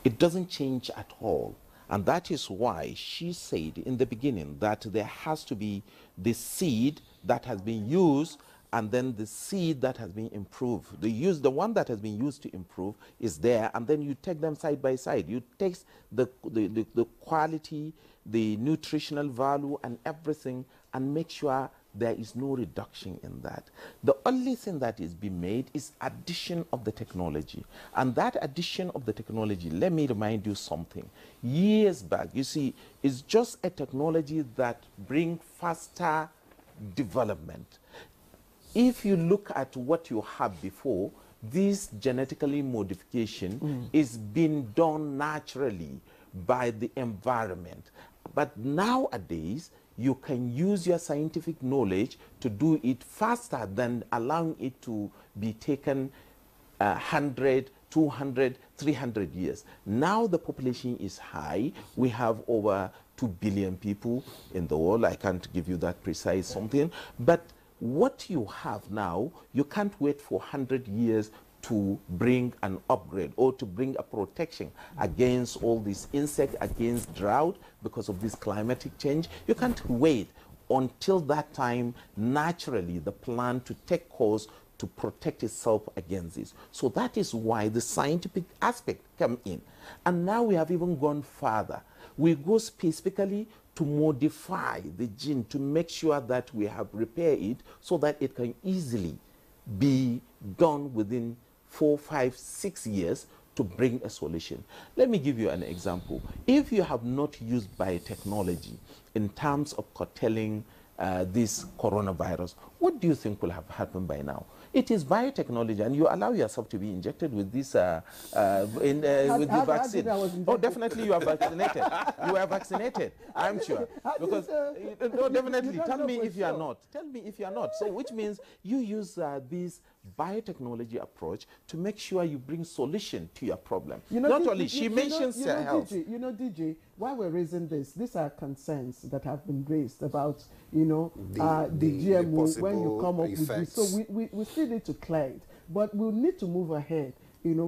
It doesn't change at all. And that is why she said in the beginning that there has to be the seed that has been used and then the seed that has been improved. The one that has been used to improve is there, and then you take them side by side. You taste the quality, the nutritional value and everything, and make sure there is no reduction in that. The only thing that is being made is addition of the technology. And that addition of the technology, let me remind you something. Years back, you see, it's just a technology that brings faster development. If you look at what you have before, this genetically modification is being done naturally by the environment. But nowadays, you can use your scientific knowledge to do it faster than allowing it to be taken 100, 200, 300 years. Now the population is high. We have over 2 billion people in the world. I can't give you that precise something. But what you have now, you can't wait for 100 years to bring an upgrade or to bring a protection against all these insects, against drought because of this climatic change. You can't wait until that time, naturally, the plant to take course to protect itself against this. So that is why the scientific aspect come in. And now we have even gone further. We go specifically to modify the gene to make sure that we have repaired it so that it can easily be done within 4, 5, 6 years to bring a solution. Let me give you an example. If you have not used biotechnology in terms of curtailing this coronavirus, what do you think will have happened by now? It is biotechnology, and you allow yourself to be injected with this with the vaccine. Oh, definitely you are vaccinated. You are vaccinated, I'm sure. Because no, definitely. Tell me if you are not. Tell me if you are not. So, which means you use this biotechnology approach to make sure you bring solution to your problem. Not only she mentions health. DJ, why we're raising this, these are concerns that have been raised about, the GMO when you come up with this. So we still need to clear it, but we'll need to move ahead,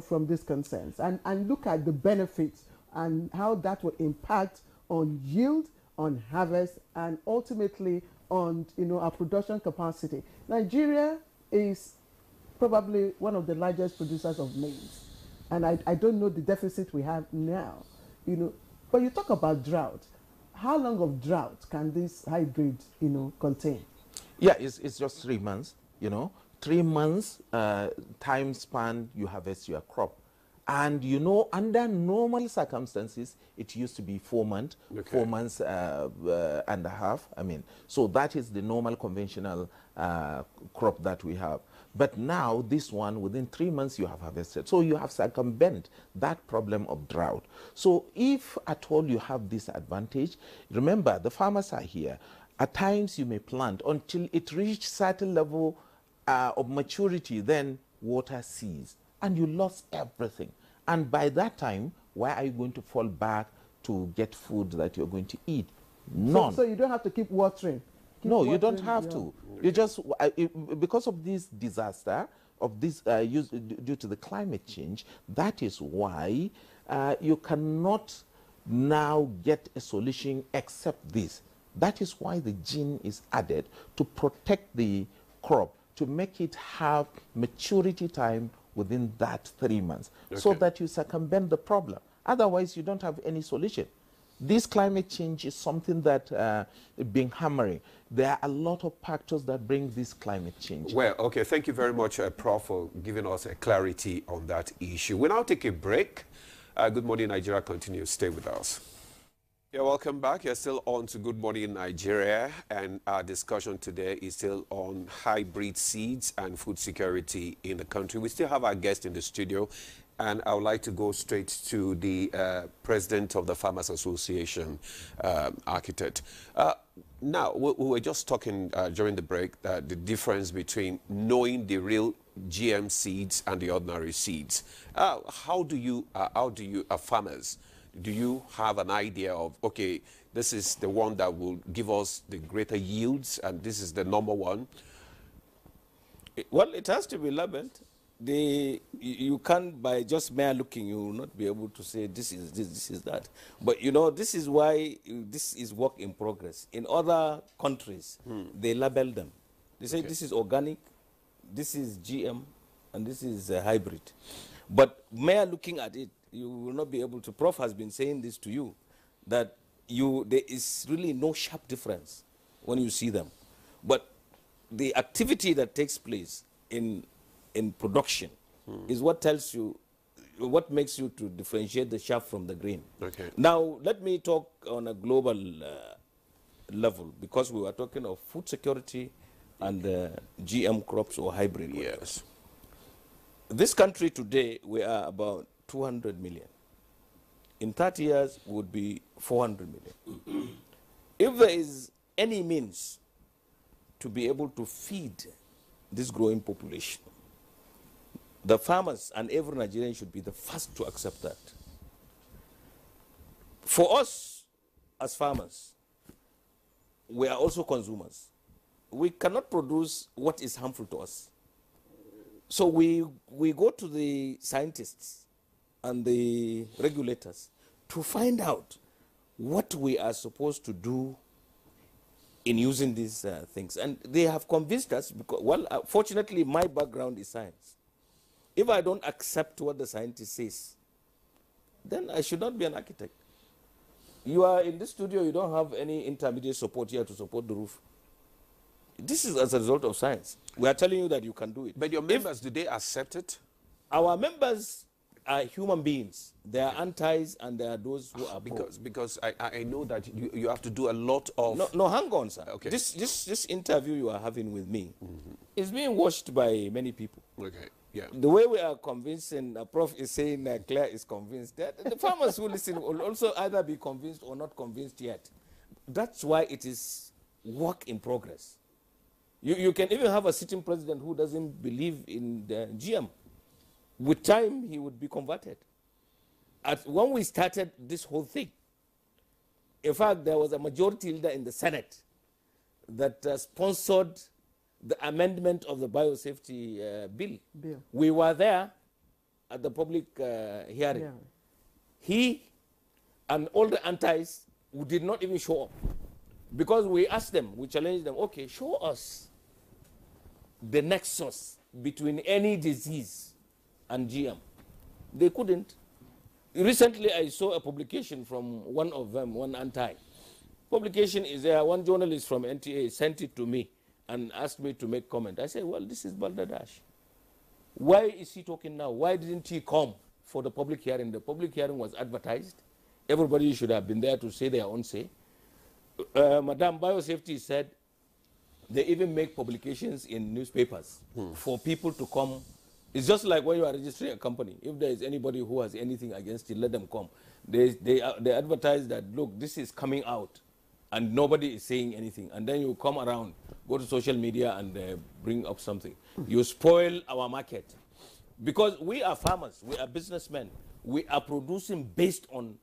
from these concerns and look at the benefits and how that will impact on yield, on harvest, and ultimately on, our production capacity. Nigeria is probably one of the largest producers of maize. And I don't know the deficit we have now, But you talk about drought. How long of drought can this hybrid, contain? Yeah, it's just 3 months, 3 months time span you harvest your crop. And under normal circumstances, it used to be 4 months, okay. 4 months and a half. So that is the normal conventional crop that we have. But now this one, within 3 months, you have harvested. So you have circumvented that problem of drought. So if at all you have this advantage, remember the farmers are here. At times you may plant until it reaches certain level of maturity, then water ceases. And you lost everything. And by that time, where are you going to fall back to get food that you're going to eat? None. So you don't have to keep watering. No, you don't have to. You just, because of this disaster, of this due to the climate change, that is why you cannot now get a solution except this. That is why the gene is added to protect the crop, to make it have maturity time within that 3 months, okay. So that you circumvent the problem. Otherwise, you don't have any solution. This climate change is something that been hammering. There are a lot of factors that bring this climate change. Well, okay, thank you very much, Prof, for giving us a clarity on that issue. We'll now take a break. Good Morning Nigeria continues. Stay with us. Yeah, welcome back. You're still on to Good Morning Nigeria, and our discussion today is still on hybrid seeds and food security in the country. We still have our guest in the studio, and I would like to go straight to the president of the Farmers Association, architect. Now, we were just talking during the break the difference between knowing the real GM seeds and the ordinary seeds. How do you, farmers, do you have an idea of, okay, this is the one that will give us the greater yields, and this is the number one? Well, it has to be labeled. You can't, by just mere looking, you will not be able to say this is this, this is that. But this is why this is work in progress. In other countries, they label them. They say, okay, this is organic, this is GM, and this is a hybrid. But mere looking at it, you will not be able to. Prof has been saying this to you, that there is really no sharp difference when you see them. But the activity that takes place in production is what tells you, what makes you to differentiate the chaff from the grain. Okay. Now, let me talk on a global level, because we were talking of food security and GM crops or hybrid. Yes. This country today, we are about 200 million. In 30 years, would be 400 million. If there is any means to be able to feed this growing population, the farmers and every Nigerian should be the first to accept that. For us, as farmers, we are also consumers. We cannot produce what is harmful to us. So we go to the scientists and the regulators to find out what we are supposed to do in using these things. And they have convinced us, because, well, fortunately, my background is science. If I don't accept what the scientist says, then I should not be an architect. You are in this studio, you don't have any intermediate support here to support the roof. This is as a result of science. We are telling you that you can do it. But your members, do they accept it? Our members are human beings. There are antis and there are those who are because I know that you have to do a lot of... No, hang on, sir. Okay. This interview you are having with me is being watched by many people. Okay, yeah. The way we are convincing, Prof is saying Claire is convinced, that the farmers who listen will also either be convinced or not convinced yet. That's why it is work in progress. You can even have a sitting president who doesn't believe in the GM. With time, he would be converted. When we started this whole thing, in fact, there was a majority leader in the Senate that sponsored the amendment of the biosafety bill. We were there at the public hearing. Yeah. He and all the antis who did not even show up, because we asked them, we challenged them, okay, show us the nexus between any disease and GM. They couldn't. Recently, I saw a publication from one of them, one anti. Publication is there. One journalist from NTA sent it to me and asked me to make comment. I said, well, this is Baldadash. Why is he talking now? Why didn't he come for the public hearing? The public hearing was advertised. Everybody should have been there to say their own say. Madam Biosafety said they even make publications in newspapers for people to come. It's just like when you are registering a company. If there is anybody who has anything against it, let them come. They advertise that, look, this is coming out, and nobody is saying anything. And then you come around, go to social media and bring up something. You spoil our market. Because we are farmers, we are businessmen. We are producing based on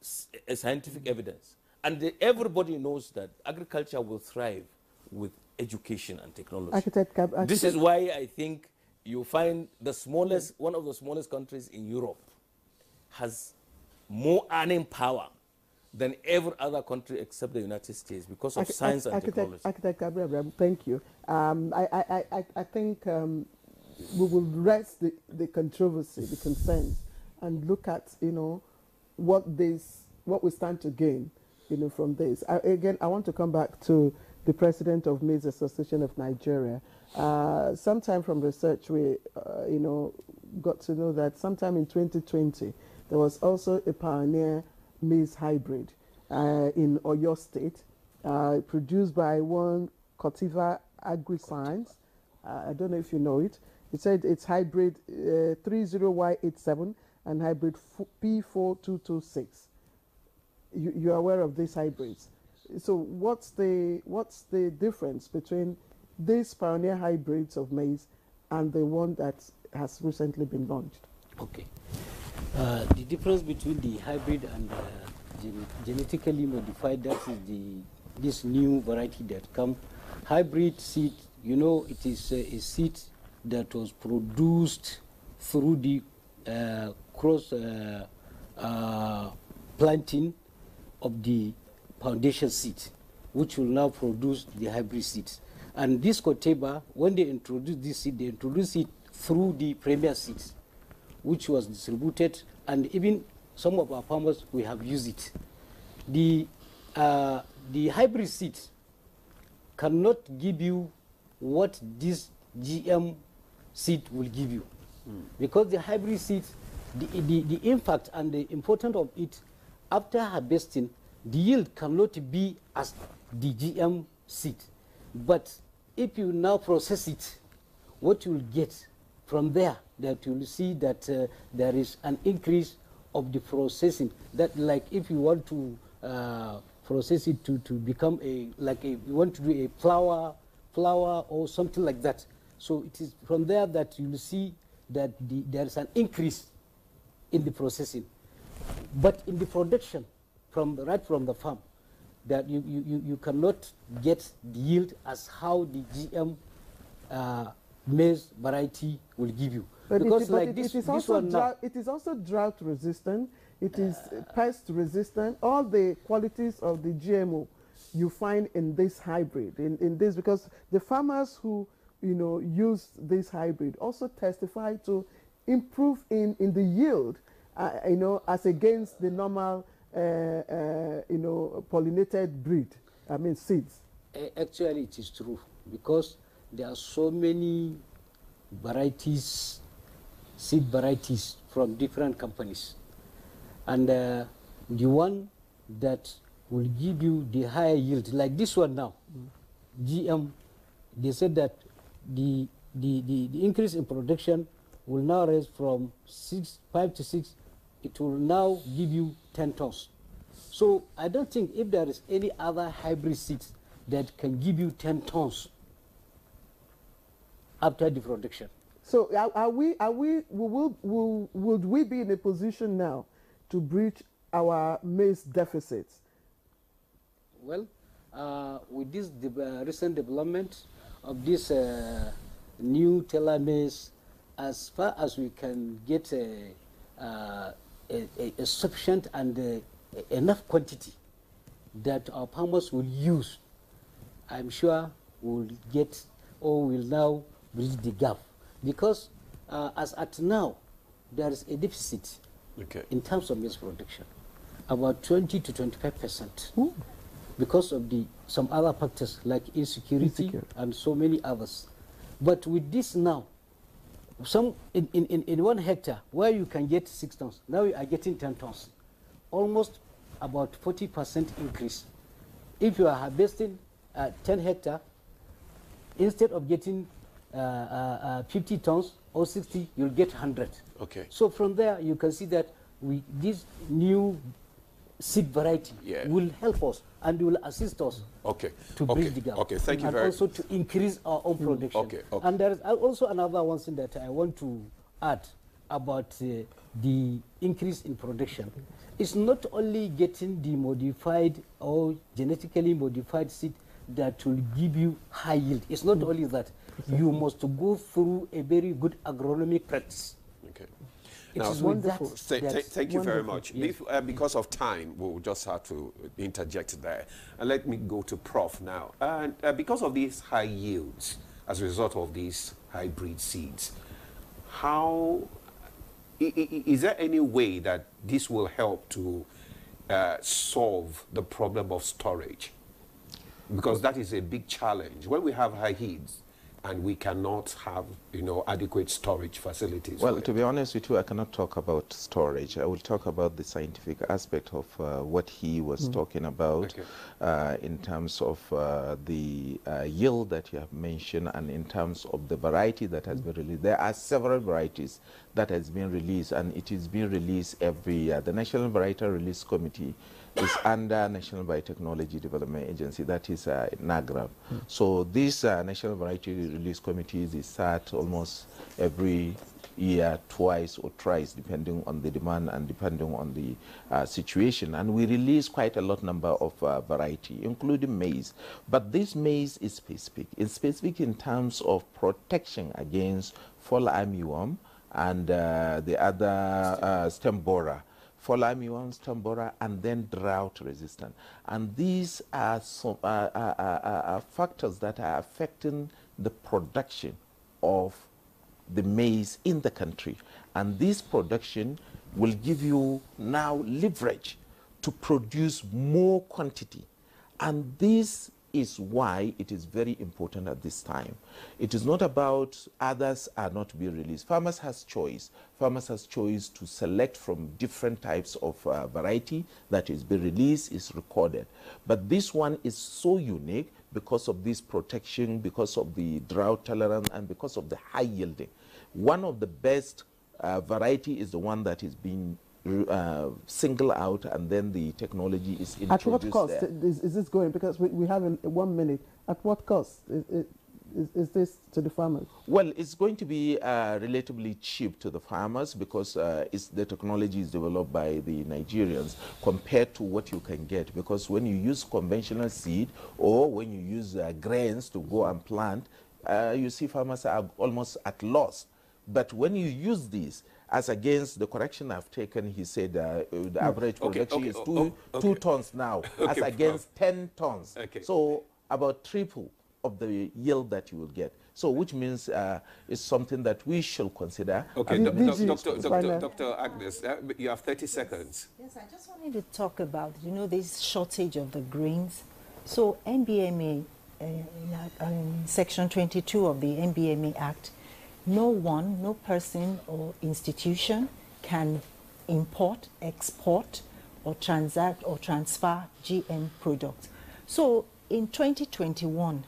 scientific evidence. And everybody knows that agriculture will thrive with education and technology. This is why I think you find the smallest, one of the smallest countries in Europe has more earning power than every other country except the United States because of science and technology. Architect Gabriel, thank you. I think we will rest the controversy, the concerns, and look at, what we stand to gain, from this. Again, I want to come back to the president of Maize Association of Nigeria. Sometime from research, we, got to know that sometime in 2020, there was also a pioneer maize hybrid in Oyo State, produced by one Cotiva AgriScience. I don't know if you know it. It said it's hybrid 30Y87 and hybrid P4226. You're aware of these hybrids. So what's the difference between these pioneer hybrids of maize and the one that has recently been launched? Okay. The difference between the hybrid and genetically modified, that is this new variety that come. Hybrid seed, it is a seed that was produced through the cross planting of the foundation seed, which will now produce the hybrid seeds. And this Cotiva, when they introduced this seed, they introduced it through the premier seeds, which was distributed, and even some of our farmers, we have used it. The hybrid seed cannot give you what this GM seed will give you, because the hybrid seed, the impact and the importance of it, after harvesting, the yield cannot be as the GM seed. But if you now process it, what you will get from there, that you will see that there is an increase of the processing. That, like, if you want to process it to become you want to do a flour or something like that. So it is from there that you will see that there is an increase in the processing. But in the production, right from the farm, that you cannot get the yield as how the GM maize variety will give you. But Because it is also drought resistant. It is pest resistant. All the qualities of the GMO you find in this hybrid, in this, because the farmers who use this hybrid also testify to improve in the yield, as against the normal pollinated breed. I mean seeds. Actually, it is true, because there are so many varieties, seed varieties from different companies, and the one that will give you the higher yield, like this one now, GM, they said that the increase in production will now raise from 5 to 6. It will now give you 10 tons. So I don't think if there is any other hybrid seeds that can give you 10 tons after the production. So would we be in a position now to breach our maize deficits? Well, with this recent development of this new Teller maize, as far as we can get a sufficient and enough quantity that our farmers will use, I'm sure we'll get, or will now bridge the gap. Because as at now, there is a deficit in terms of maize production, about 20 to 25%, because of some other factors like insecurity and so many others. But with this now, in 1 hectare where you can get 6 tons, now you are getting 10 tons, almost about 40% increase. If you are harvesting 10 hectare, instead of getting 50 tons or 60, you'll get 100. Okay. So from there, you can see that this new seed variety will help us and will assist us to bridge the gap. Okay, thank you and very much. And also to increase our own production. Okay. And there is also another one thing that I want to add about the increase in production. It's not only getting the modified or genetically modified seed that will give you high yield. It's not only that. You must go through a very good agronomic practice. Okay. It is wonderful. Thank you very much. Yes. Because of time, we'll just have to interject there. And let me go to Prof now. And because of these high yields, as a result of these hybrid seeds, is there any way that this will help to solve the problem of storage? Because that is a big challenge. When we have high yields, and we cannot have, adequate storage facilities. Well, to be honest with you, I cannot talk about storage. I will talk about the scientific aspect of what he was talking about in terms of the yield that you have mentioned, and in terms of the variety that has been released. There are several varieties that has been released, and it is being released every year. The National Variety Release Committee is under National Biotechnology Development Agency, that is NAGRAV. So this National Variety Release Committee is sat almost every year, twice or thrice, depending on the demand and depending on the situation. And we release quite a lot number of variety, including maize. But this maize is specific. It's specific in terms of protection against fall armyworm and the other stem borer. Fall armyworm, stem borer, and then drought resistant. And these are some factors that are affecting the production of the maize in the country. And this production will give you now leverage to produce more quantity. And this is why it is very important at this time. It is not about others are not being released. Farmers has choice. Farmers has choice to select from different types of variety that is being released, is recorded. But this one is so unique because of this protection, because of the drought tolerance, and because of the high yielding. One of the best variety is the one that is being single out, and then the technology is introduced. At what cost there. is this going? Because we have 1 minute. At what cost? is this to the farmers? Well, it's going to be relatively cheap to the farmers because the technology is developed by the Nigerians compared to what you can get. Because when you use conventional seed or when you use grains to go and plant, you see farmers are almost at loss. But when you use these, as against the correction I've taken, he said the average production is 2 tons now, as against 10 tons. So about triple of the yield that you will get. So which means it's something that we should consider. Okay, Dr. Agnes, you have 30 seconds. Yes, I just wanted to talk about, you know, this shortage of the grains. So NBMA, Section 22 of the NBMA Act, no person or institution can import, export, or transact or transfer GM products. So in 2021,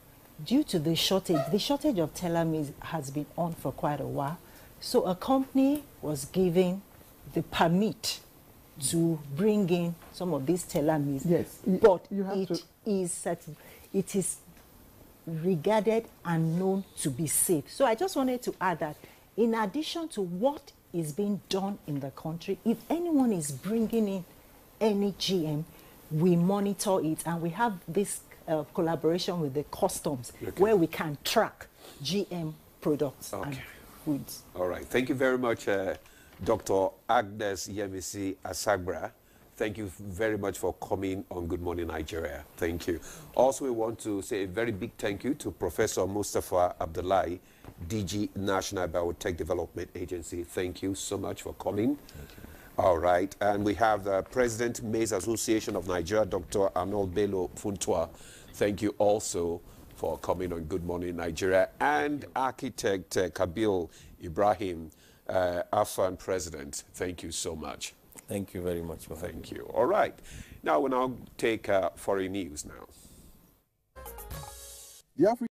due to the shortage of telomeres has been on for quite a while. So a company was given the permit to bring in some of these telomeres. Yes, but it is regarded and known to be safe. So I just wanted to add that in addition to what is being done in the country, if anyone is bringing in any GM, we monitor it, and we have this collaboration with the customs where we can track GM products and foods. All right. Thank you very much, Dr. Agnes Yemisi Asagbra. Thank you very much for coming on Good Morning Nigeria. Thank you. Also, we want to say a very big thank you to Professor Mustafa Abdullahi, DG National Biotech Development Agency. Thank you so much for coming. Thank you. All right. And we have the President, Maize Association of Nigeria, Dr. Arnold Bello Funtua. Thank you also for coming on Good Morning Nigeria. And Architect Kabil Ibrahim, AFAN President. Thank you so much. Thank you very much. Thank you. All right. Now we'll take foreign news now.